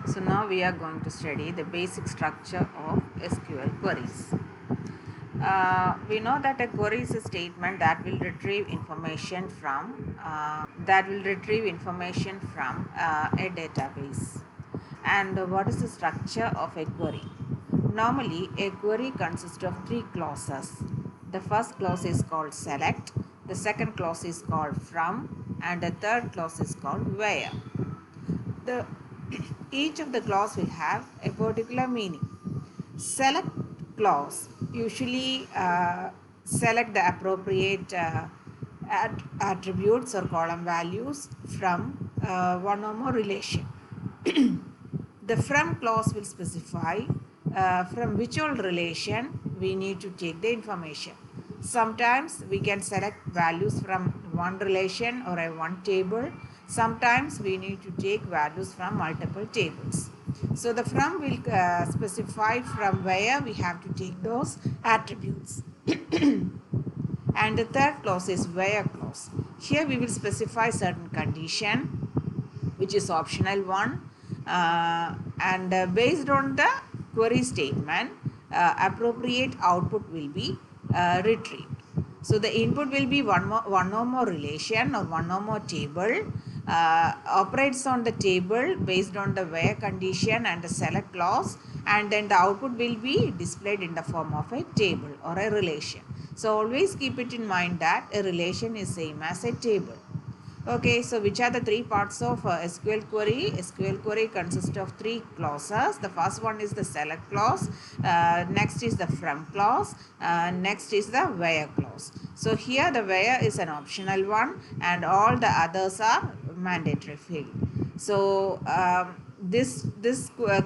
So now we are going to study the basic structure of SQL queries. We know that a query is a statement that will retrieve information from a database. And what is the structure of a query? Normally, a query consists of three clauses. The first clause is called select, the second clause is called from, and the third clause is called where. The each of the clause will have a particular meaning. Select clause usually select the appropriate attributes or column values from one or more relation. The from clause will specify from which all relation we need to take the information. Sometimes we can select values from one relation or a one table. Sometimes we need to take values from multiple tables. So the from will specify from where we have to take those attributes. And the third clause is where clause. Here we will specify certain condition which is optional one, and based on the query statement appropriate output will be retrieved. So the input will be one or more relation or one or more table, operates on the table based on the where condition and the select clause, and then the output will be displayed in the form of a table or a relation. So always keep it in mind that a relation is same as a table. Okay, so which are the three parts of SQL query? SQL query consists of three clauses. The first one is the select clause, next is the from clause, next is the where clause. So here the where is an optional one and all the others are mandatory field. So this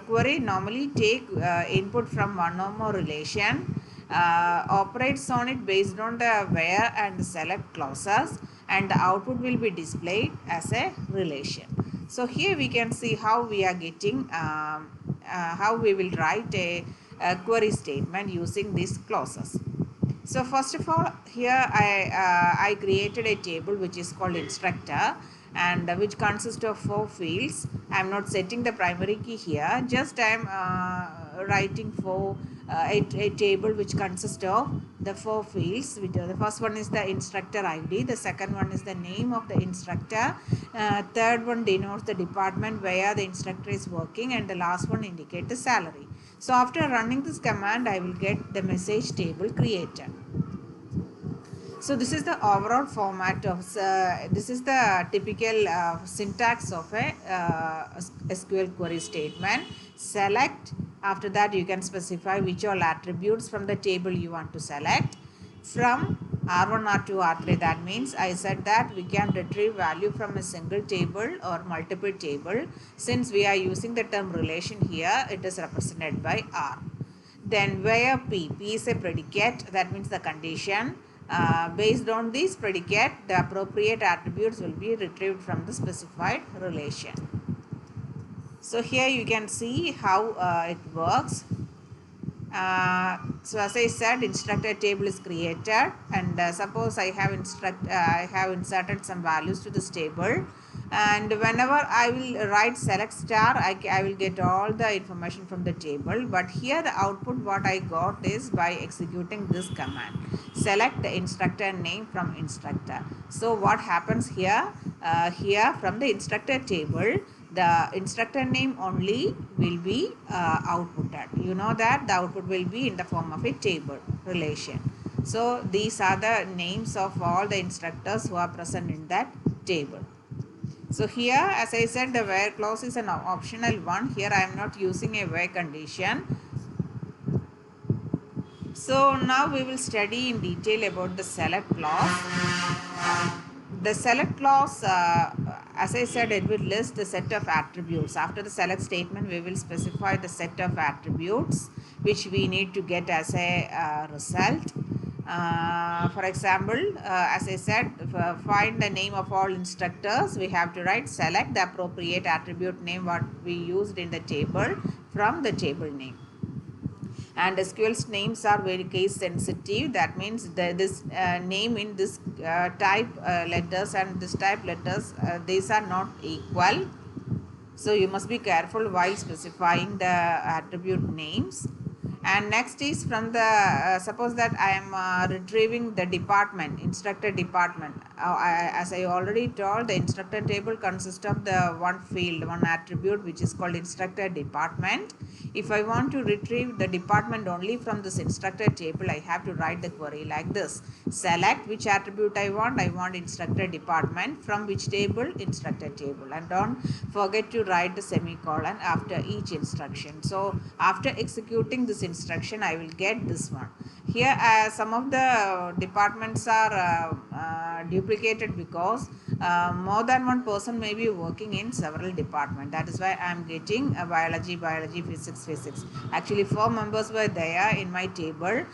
query normally take input from one or more relation, operates on it based on the where and select clauses, and the output will be displayed as a relation. So here we can see how we are getting how we will write a query statement using these clauses. So first of all, here I created a table which is called instructor, and which consists of 4 fields. I am not setting the primary key here, just I am writing for a table which consists of the 4 fields. The first one is the instructor ID, the second one is the name of the instructor, third one denotes the department where the instructor is working, and the last one indicates the salary. So after running this command, I will get the message table created. So this is the overall format of, this is the typical syntax of a SQL query statement. Select, after that you can specify which all attributes from the table you want to select. From R1, R2, R3, that means I said that we can retrieve value from a single table or multiple table. Since we are using the term relation here, it is represented by R. Then where P is a predicate, that means the condition. Based on this predicate, the appropriate attributes will be retrieved from the specified relation. So here you can see how it works. So as I said, instructor table is created, and suppose I have inserted some values to this table, and whenever I will write select star, I will get all the information from the table. But here the output what I got is by executing this command, select the instructor name from instructor. So what happens here? Here from the instructor table, the instructor name only will be outputted. You know that the output will be in the form of a table relation. So these are the names of all the instructors who are present in that table. So here, as I said, the where clause is an optional one. Here I am not using a where condition. So now we will study in detail about the select clause. The select clause, as I said, it will list the set of attributes. After the select statement, we will specify the set of attributes which we need to get as a result. For example, as I said, find the name of all instructors. We have to write select the appropriate attribute name what we used in the table from the table name. And SQL's names are very case sensitive. That means this name in this type letters and this type letters, these are not equal. So you must be careful while specifying the attribute names. And next is from the suppose that I am retrieving the department, instructor department. As I already told, the instructor table consists of the one field, one attribute, which is called instructor department. If I want to retrieve the department only from this instructor table, I have to write the query like this: select which attribute I want instructor department, from which table, instructor table, and don't forget to write the semicolon after each instruction. So after executing this instruction, I will get this one. Here some of the departments are duplicated because more than one person may be working in several departments. That is why I am getting biology, physics. Actually 4 members were there in my table.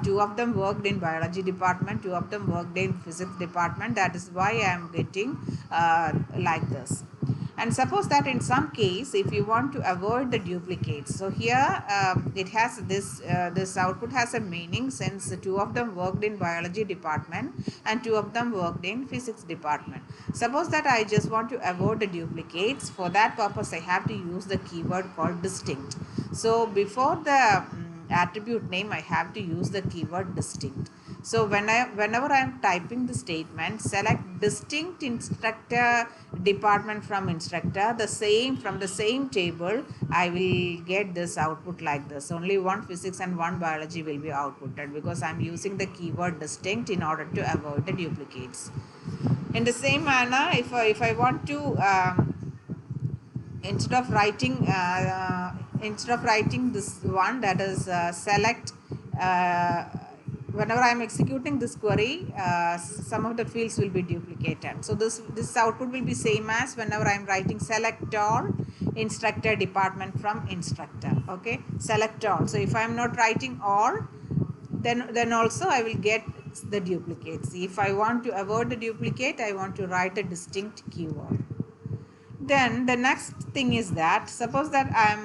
2 of them worked in biology department, 2 of them worked in physics department. That is why I am getting like this. And suppose that in some case, if you want to avoid the duplicates, so here it has this output has a meaning, since 2 of them worked in biology department and 2 of them worked in physics department. Suppose that I just want to avoid the duplicates. For that purpose, I have to use the keyword called distinct. So before the attribute name, I have to use the keyword distinct. So whenever I am typing the statement, select distinct instructor department from instructor, from the same table, I will get this output like this. Only one physics and one biology will be outputted, because I am using the keyword distinct in order to avoid the duplicates. In the same manner, if I want to instead of writing this one, that is select, whenever I am executing this query, some of the fields will be duplicated. So this output will be same as whenever I am writing select all instructor department from instructor. Okay, select all. So if I am not writing all, then also I will get the duplicates. If I want to avoid the duplicate, I want to write a distinct keyword. Then the next thing is that suppose that I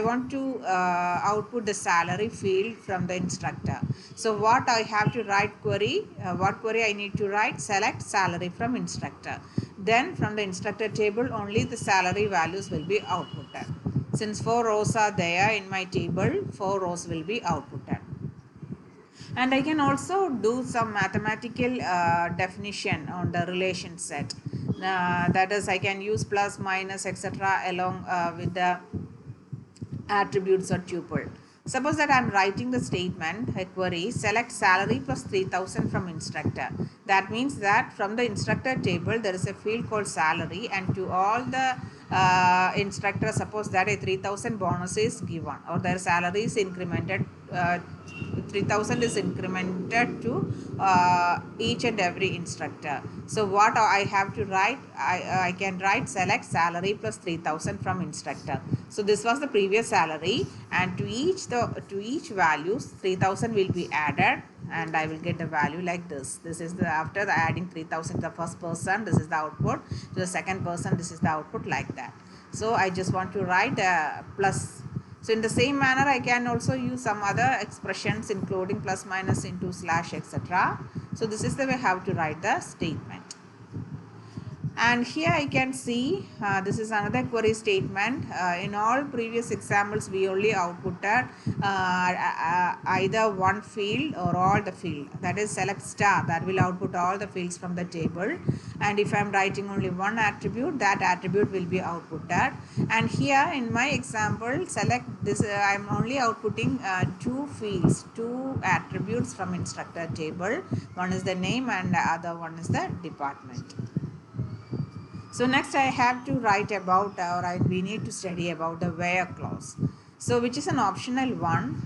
want to output the salary field from the instructor. So what I have to write query, what query I need to write? Select salary from instructor. Then from the instructor table, only the salary values will be outputted. Since 4 rows are there in my table, 4 rows will be outputted. And I can also do some mathematical definition on the relation set. That is, I can use plus, minus, etc. along with the attributes or tuple. Suppose that I am writing the statement, a query, select salary plus 3000 from instructor. That means that from the instructor table, there is a field called salary, and to all the instructors, suppose that a 3000 bonus is given, or their salary is incremented, 3000 is incremented to each and every instructor. So what I have to write, I can write select salary plus 3000 from instructor. So this was the previous salary, and to each values 3000 will be added, and I will get the value like this. This is the after the adding 3000 to the first person, this is the output. To the second person, this is the output, like that. So I just want to write plus. So in the same manner, I can also use some other expressions including plus, minus, into, slash, etc. So this is the way how to write the statement. And here I can see this is another query statement. In all previous examples, we only outputted either one field or all the field. That is select star, that will output all the fields from the table. And if I am writing only one attribute, that attribute will be outputted. And here in my example, select this, I am only outputting 2 fields, 2 attributes from instructor table. One is the name and the other one is the department. So next I have to write about, we need to study about the where clause. So which is an optional one.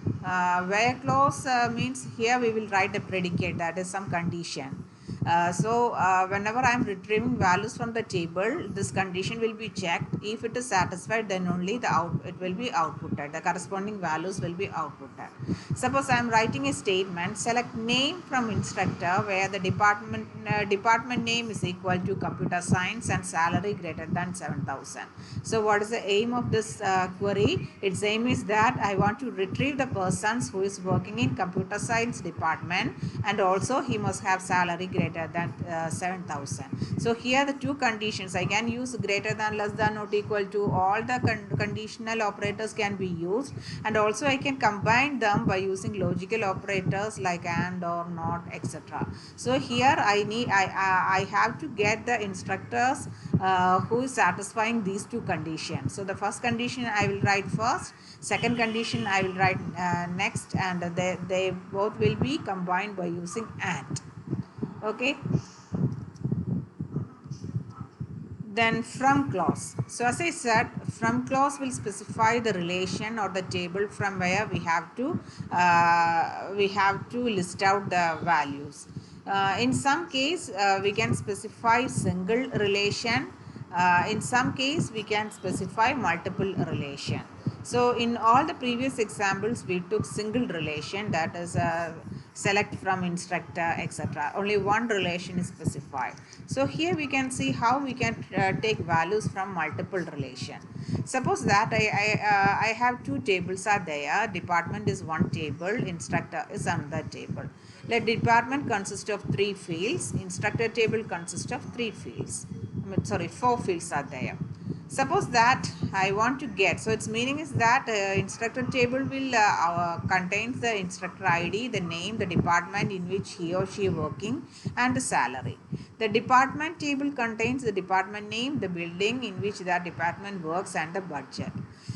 Where clause means here we will write a predicate, that is some condition. Whenever I am retrieving values from the table, this condition will be checked. If it is satisfied, then only it will be outputted. The corresponding values will be outputted. Suppose I am writing a statement, select name from instructor, where the department name is equal to computer science and salary greater than 7000. So what is the aim of this query? Its aim is that I want to retrieve the persons who is working in computer science department, and also he must have salary greater greater than 7,000. So here the two conditions, I can use greater than, less than, not equal to. All the conditional operators can be used, and also I can combine them by using logical operators like and, or, not, etc. So here I have to get the instructors who is satisfying these two conditions. So the first condition I will write first, second condition I will write next, and they both will be combined by using and. Okay. Then from clause. So as I said, from clause will specify the relation or the table from where we have to list out the values. In some case we can specify single relation. In some case we can specify multiple relation. So in all the previous examples we took single relation, that is select from instructor, etc. Only one relation is specified. So here we can see how we can take values from multiple relation. Suppose that I have two tables are there. Department is one table, instructor is another table. Let department consist of three fields, instructor table consists of three fields. Four fields are there. Suppose that I want to get, so its meaning is that instructor table will contains the instructor ID, the name, the department in which he or she is working, and the salary. The department table contains the department name, the building in which that department works, and the budget.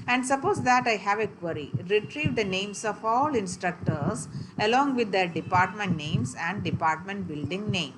And suppose that I have a query, retrieve the names of all instructors along with their department names and department building name.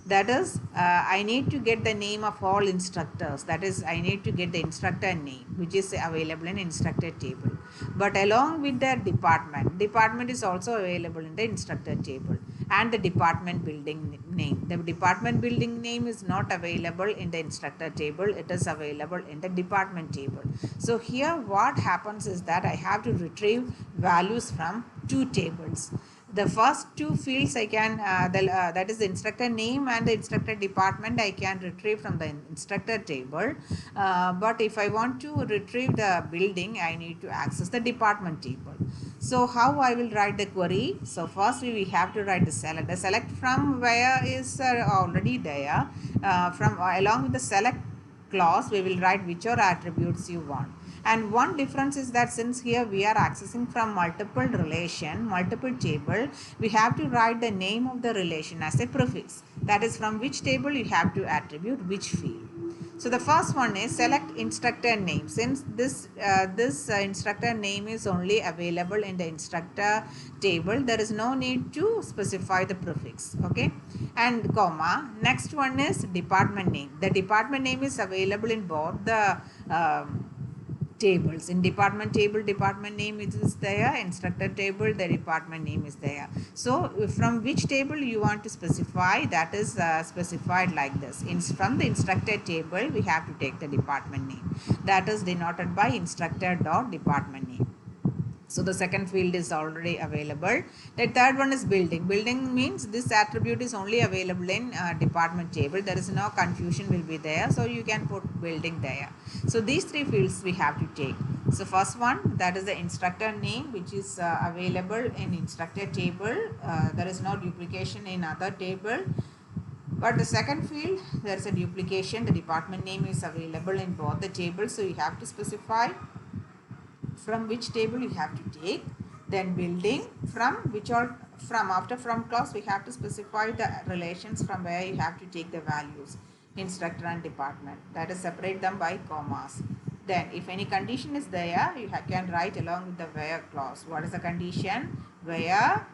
That is, I need to get the name of all instructors. That is, I need to get the instructor name which is available in instructor table. But along with their department is also available in the instructor table, and the department building name. The department building name is not available in the instructor table. It is available in the department table. So here what happens is that I have to retrieve values from two tables. The first two fields I can, that is the instructor name and the instructor department, I can retrieve from the instructor table. But if I want to retrieve the building, I need to access the department table. So how I will write the query? So first we have to write the select. The select from where is already there. From along with the select clause, we will write whichever attributes you want. And one difference is that since here we are accessing from multiple relation, multiple table, we have to write the name of the relation as a prefix. That is, from which table you have to attribute which field. So the first one is select instructor name. Since this instructor name is only available in the instructor table, there is no need to specify the prefix. Okay, and comma. Next one is department name. The department name is available in both the tables. In department table, department name is there. Instructor table, the department name is there. So from which table you want to specify, that is specified like this. From the instructor table, we have to take the department name. That is denoted by instructor dot department name. So the second field is already available. The third one is building. Building means this attribute is only available in department table. There is no confusion will be there. So you can put building there. So these three fields we have to take. So first one, that is the instructor name, which is available in instructor table. There is no duplication in other table. But the second field, there is a duplication. The department name is available in both the tables. So you have to specify from which table you have to take. Then building, after from clause we have to specify the relations from where you have to take the values, instructor and department, that is separate them by commas. Then if any condition is there, you can write along with the where clause. What is the condition? Where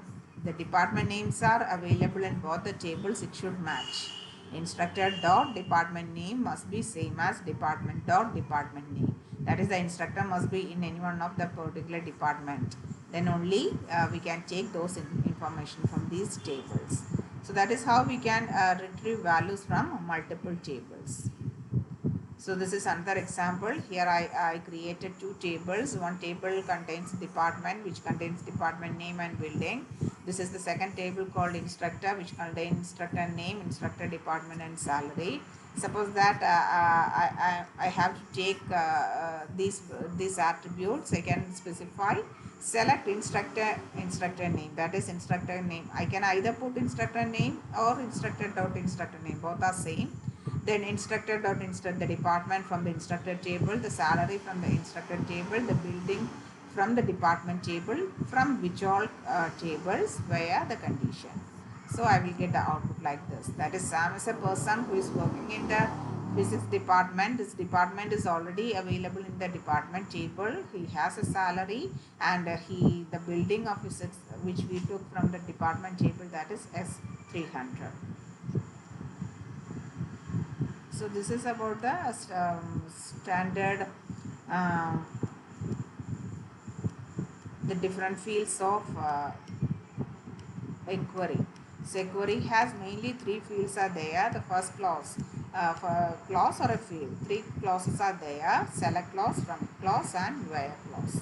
the department names are available in both the tables, it should match. Instructor dot department name must be same as department dot department name. That is, the instructor must be in any one of the particular department. Then only we can take those information from these tables. So that is how we can retrieve values from multiple tables. So this is another example. Here I created two tables. One table contains department, which contains department name and building. This is the second table called instructor, which contains instructor name, instructor department and salary. Suppose that I have to take these attributes. I can specify Select instructor name, that is instructor name. I can either put instructor name or instructor name, both are same. Then instructor the department from the instructor table, the salary from the instructor table, the building from the department table, from which all tables where the condition. So I will get the output like this. That is, Sam is a person who is working in the physics department. This department is already available in the department table. He has a salary, and the building of physics which we took from the department table, that is S300. So this is about the standard um, the different fields of a query. So a query has mainly three fields are there. The first clause, for clause or a field, three clauses are there: select clause, from clause, and where clause.